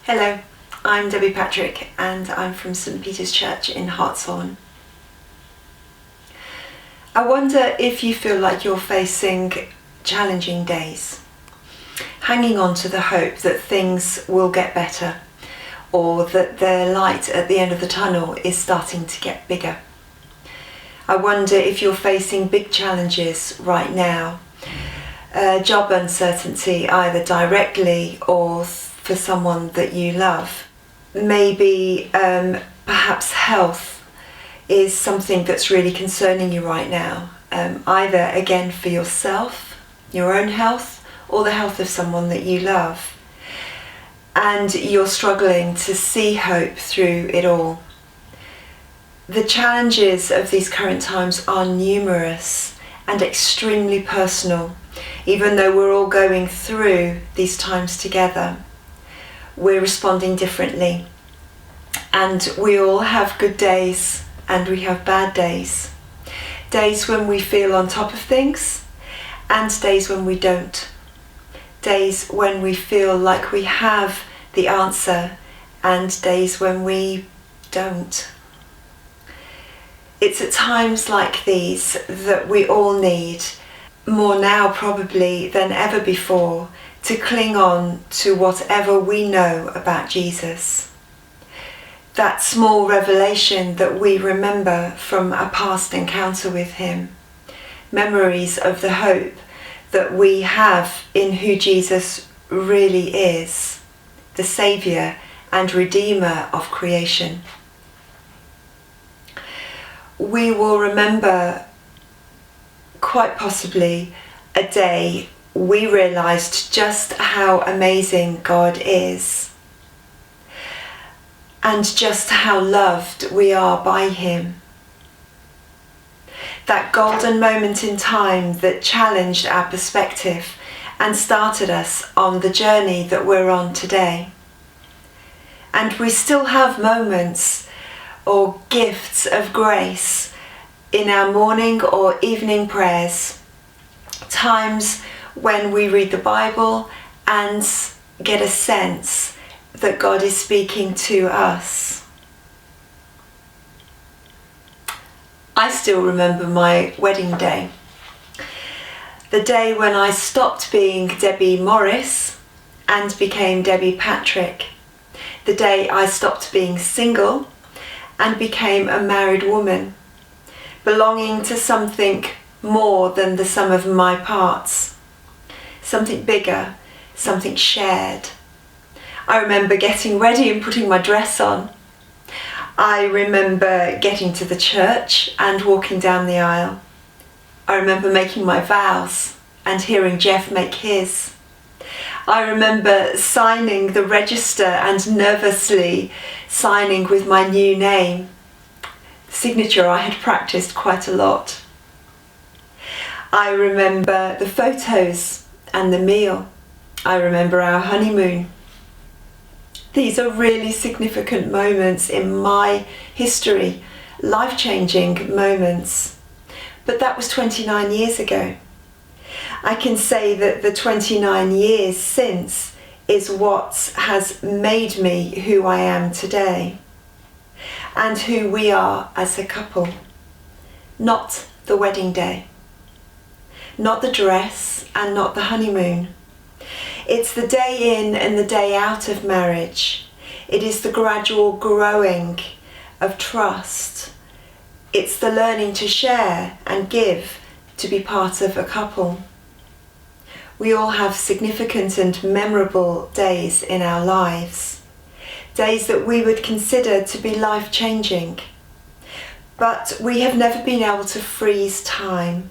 Hello, I'm Debbie Patrick and I'm from St Peter's Church in Hartshorn. I wonder if you feel like you're facing challenging days, hanging on to the hope that things will get better or that the light at the end of the tunnel is starting to get bigger. I wonder if you're facing big challenges right now, job uncertainty either directly or for someone that you love. Maybe perhaps health is something that's really concerning you right now, either again for yourself, your own health, or the health of someone that you love. And you're struggling to see hope through it all. The challenges of these current times are numerous and extremely personal, even though we're all going through these times together. We're responding differently, and we all have good days and we have bad days. Days when we feel on top of things and days when we don't. Days when we feel like we have the answer and days when we don't. It's at times like these that we all need, more now probably than ever before, to cling on to whatever we know about Jesus. That small revelation that we remember from a past encounter with him. Memories of the hope that we have in who Jesus really is, the Saviour and Redeemer of creation. We will remember quite possibly a day we realised just how amazing God is and just how loved we are by him. That golden moment in time that challenged our perspective and started us on the journey that we're on today. And we still have moments or gifts of grace in our morning or evening prayers, times when we read the Bible and get a sense that God is speaking to us. I still remember my wedding day. The day when I stopped being Debbie Morris and became Debbie Patrick. The day I stopped being single and became a married woman, belonging to something more than the sum of my parts. Something bigger, something shared. I remember getting ready and putting my dress on. I remember getting to the church and walking down the aisle. I remember making my vows and hearing Jeff make his. I remember signing the register and nervously signing with my new name, signature I had practiced quite a lot. I remember the photos and the meal. I remember our honeymoon. These are really significant moments in my history, life-changing moments. But that was 29 years ago. I can say that the 29 years since is what has made me who I am today and who we are as a couple. Not the wedding day, not the dress and not the honeymoon. It's the day in and the day out of marriage. It is the gradual growing of trust. It's the learning to share and give to be part of a couple. We all have significant and memorable days in our lives, days that we would consider to be life-changing. But we have never been able to freeze time,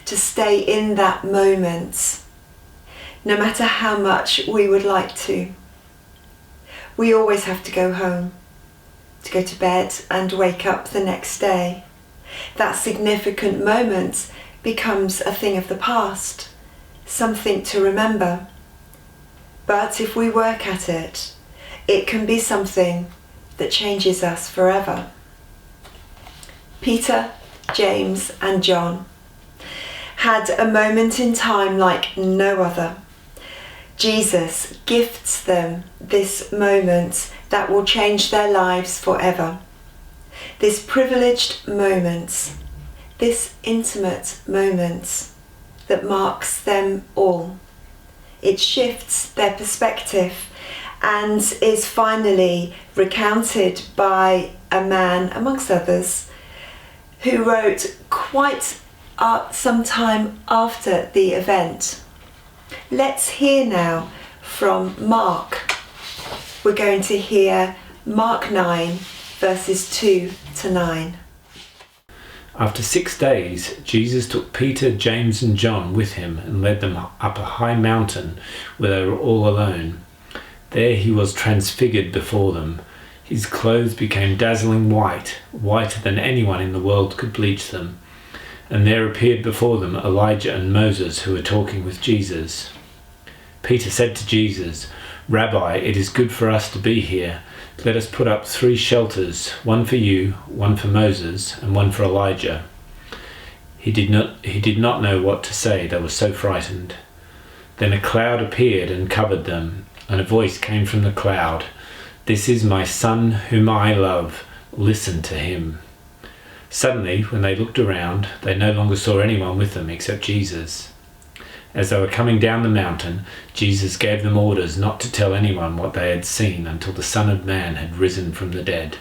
to stay in that moment, no matter how much we would like to. We always have to go home, to go to bed and wake up the next day. That significant moment becomes a thing of the past, something to remember. But if we work at it, it can be something that changes us forever. Peter, James and John had a moment in time like no other. Jesus gifts them this moment that will change their lives forever. This privileged moment, this intimate moment that marks them all. It shifts their perspective and is finally recounted by a man, amongst others, who wrote quite some time after the event. Let's hear now from Mark. We're going to hear Mark 9, verses 2 to 9. After 6 days, Jesus took Peter, James and John with him and led them up a high mountain where they were all alone. There he was transfigured before them. His clothes became dazzling white, whiter than anyone in the world could bleach them. And there appeared before them Elijah and Moses, who were talking with Jesus. Peter said to Jesus, "Rabbi, it is good for us to be here. Let us put up 3 shelters, one for you, one for Moses, and one for Elijah." He did not know what to say, they were so frightened. Then a cloud appeared and covered them, and a voice came from the cloud, "This is my son whom I love, listen to him." Suddenly, when they looked around, they no longer saw anyone with them except Jesus. As they were coming down the mountain, Jesus gave them orders not to tell anyone what they had seen until the Son of Man had risen from the dead.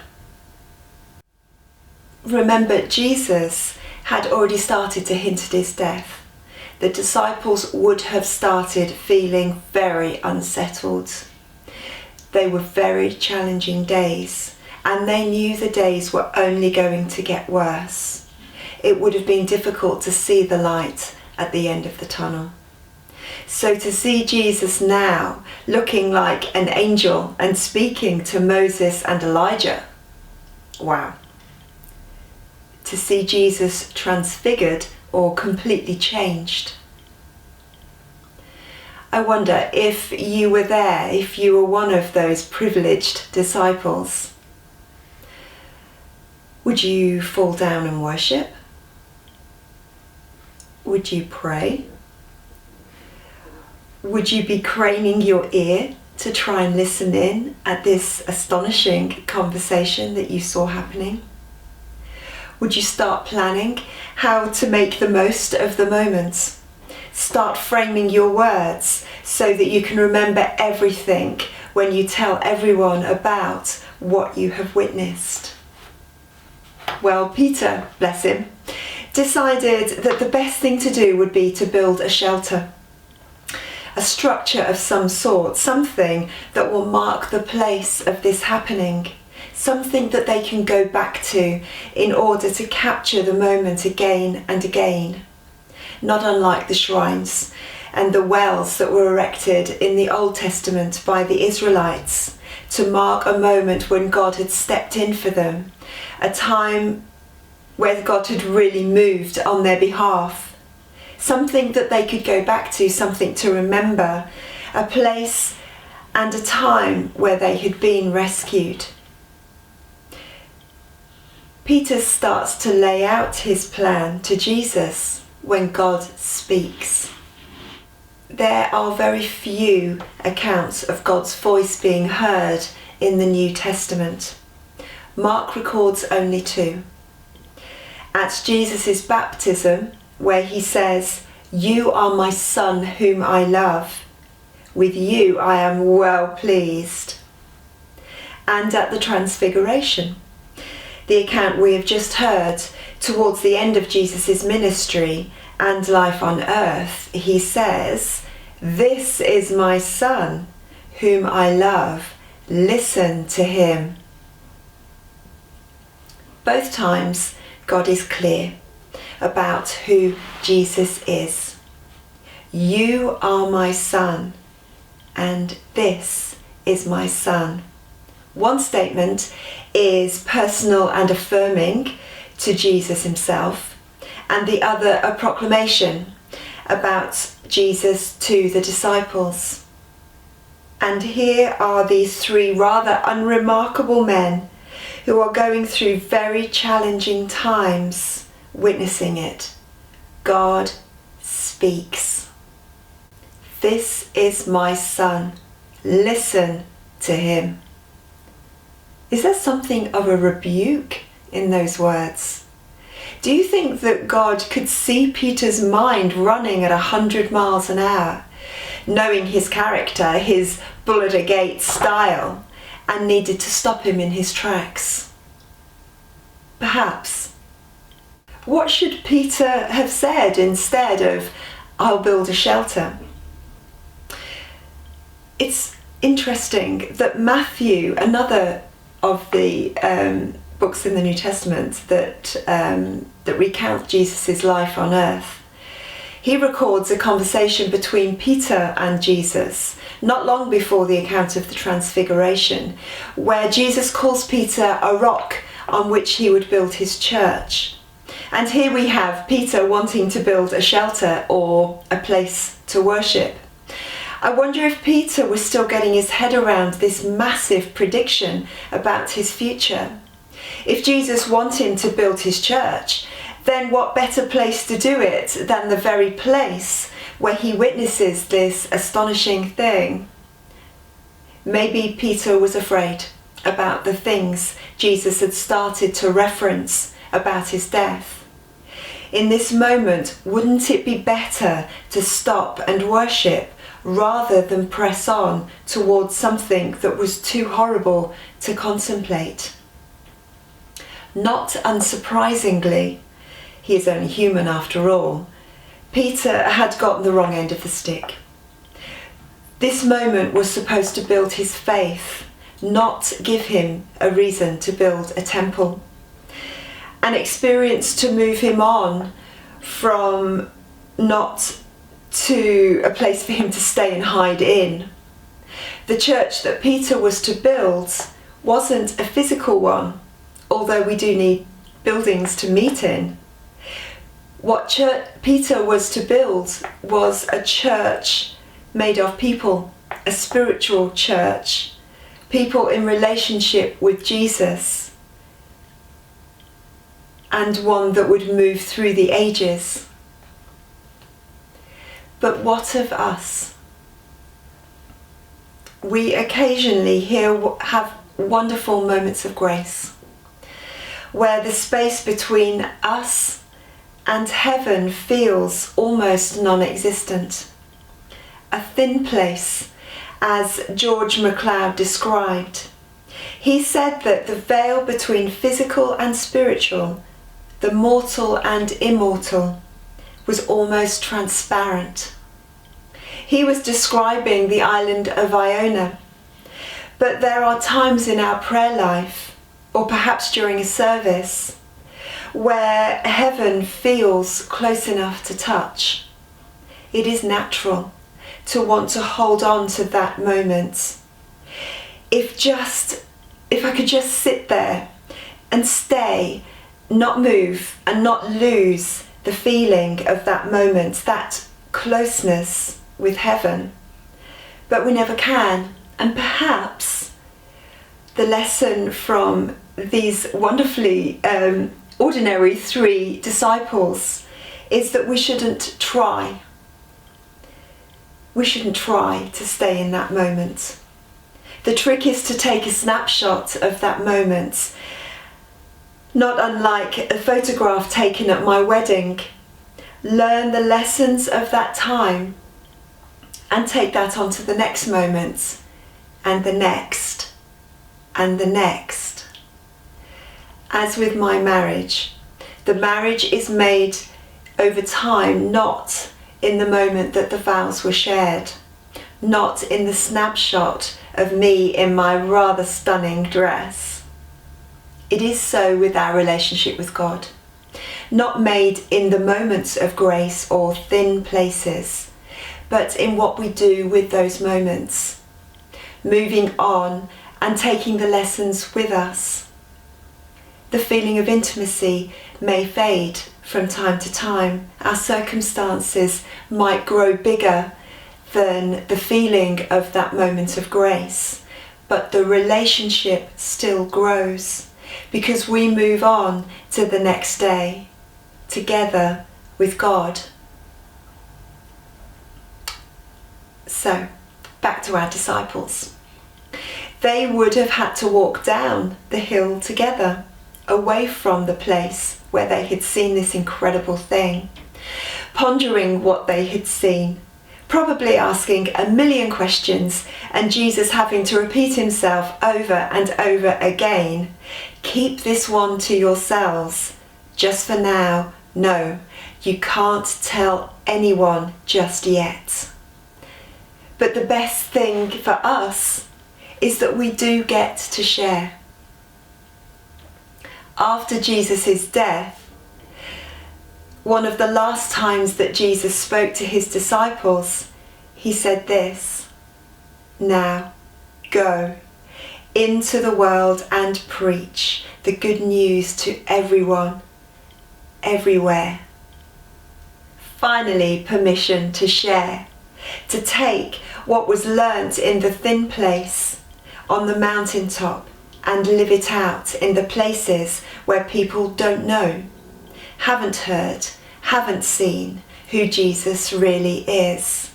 Remember, Jesus had already started to hint at his death. The disciples would have started feeling very unsettled. They were very challenging days, and they knew the days were only going to get worse. It would have been difficult to see the light at the end of the tunnel. So to see Jesus now looking like an angel and speaking to Moses and Elijah, wow. To see Jesus transfigured or completely changed. I wonder if you were there, if you were one of those privileged disciples. Would you fall down and worship? Would you pray? Would you be craning your ear to try and listen in at this astonishing conversation that you saw happening? Would you start planning how to make the most of the moment? Start framing your words so that you can remember everything when you tell everyone about what you have witnessed. Well, Peter, bless him, decided that the best thing to do would be to build a shelter. A structure of some sort, something that will mark the place of this happening, something that they can go back to in order to capture the moment again and again. Not unlike the shrines and the wells that were erected in the Old Testament by the Israelites to mark a moment when God had stepped in for them, a time where God had really moved on their behalf. Something that they could go back to, something to remember, a place and a time where they had been rescued. Peter starts to lay out his plan to Jesus when God speaks. There are very few accounts of God's voice being heard in the New Testament. Mark records only 2. At Jesus' baptism, where he says, "You are my son whom I love. With you I am well pleased." And at the Transfiguration, the account we have just heard, towards the end of Jesus' ministry and life on earth, he says, "This is my son whom I love. Listen to him." Both times, God is clear about who Jesus is. "You are my son, and this is my son." One statement is personal and affirming to Jesus himself, and the other a proclamation about Jesus to the disciples. And here are these 3 rather unremarkable men who are going through very challenging times, witnessing it. God speaks. "This is my son. Listen to him." Is there something of a rebuke in those words? Do you think that God could see Peter's mind running at 100 miles an hour, knowing his character, his bull at a gate style, and needed to stop him in his tracks? Perhaps. What should Peter have said instead of, "I'll build a shelter"? It's interesting that Matthew, another of the books in the New Testament that recount Jesus' life on earth, he records a conversation between Peter and Jesus not long before the account of the Transfiguration, where Jesus calls Peter a rock on which he would build his church. And here we have Peter wanting to build a shelter or a place to worship. I wonder if Peter was still getting his head around this massive prediction about his future. If Jesus wanted him to build his church, then what better place to do it than the very place where he witnesses this astonishing thing? Maybe Peter was afraid about the things Jesus had started to reference about his death. In this moment, wouldn't it be better to stop and worship rather than press on towards something that was too horrible to contemplate? Not unsurprisingly, he is only human after all, Peter had gotten the wrong end of the stick. This moment was supposed to build his faith, not give him a reason to build a temple. An experience to move him on from not to a place for him to stay and hide in. The church that Peter was to build wasn't a physical one, although we do need buildings to meet in. What Peter was to build was a church made of people, a spiritual church, people in relationship with Jesus, and one that would move through the ages. But what of us? We occasionally have wonderful moments of grace, where the space between us and heaven feels almost non-existent. A thin place, as George MacLeod described. He said that the veil between physical and spiritual, the mortal and immortal, was almost transparent. He was describing the island of Iona. But there are times in our prayer life, or perhaps during a service, where heaven feels close enough to touch. It is natural to want to hold on to that moment. If I could just sit there and stay, not move and not lose the feeling of that moment, that closeness with heaven. But we never can. And perhaps the lesson from these wonderfully ordinary 3 disciples is that we shouldn't try. We shouldn't try to stay in that moment. The trick is to take a snapshot of that moment, not unlike a photograph taken at my wedding. Learn the lessons of that time and take that on to the next moment, and the next, and the next. As with my marriage, the marriage is made over time, not in the moment that the vows were shared, not in the snapshot of me in my rather stunning dress. It is so with our relationship with God, not made in the moments of grace or thin places, but in what we do with those moments, moving on and taking the lessons with us. The feeling of intimacy may fade from time to time. Our circumstances might grow bigger than the feeling of that moment of grace, but the relationship still grows because we move on to the next day together with God. So, back to our disciples. They would have had to walk down the hill together, away from the place where they had seen this incredible thing, pondering what they had seen, probably asking a million questions, and Jesus having to repeat himself over and over again. Keep this one to yourselves. Just for now, no, you can't tell anyone just yet. But the best thing for us is that we do get to share. After Jesus' death, one of the last times that Jesus spoke to his disciples, he said this: "Now, go into the world and preach the good news to everyone, everywhere." Finally, permission to share, to take what was learnt in the thin place on the mountaintop and live it out in the places where people don't know, haven't heard, haven't seen who Jesus really is.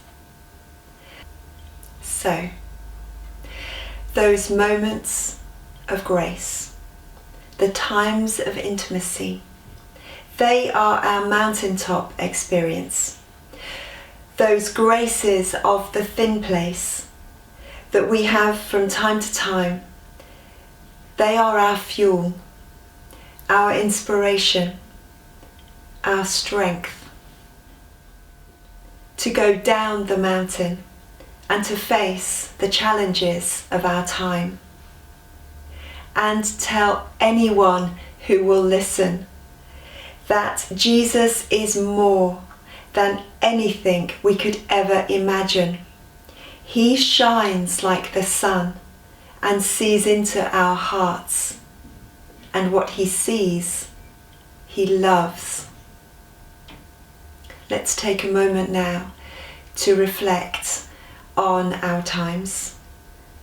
So, those moments of grace, the times of intimacy, they are our mountaintop experience. Those graces of the thin place that we have from time to time, they are our fuel, our inspiration, our strength to go down the mountain and to face the challenges of our time and tell anyone who will listen that Jesus is more than anything we could ever imagine. He shines like the sun and sees into our hearts, and what he sees, he loves. Let's take a moment now to reflect on our times,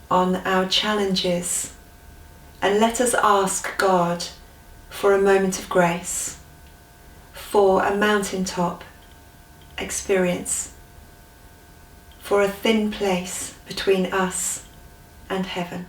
on our challenges, and let us ask God for a moment of grace, for a mountaintop experience, for a thin place between us and heaven.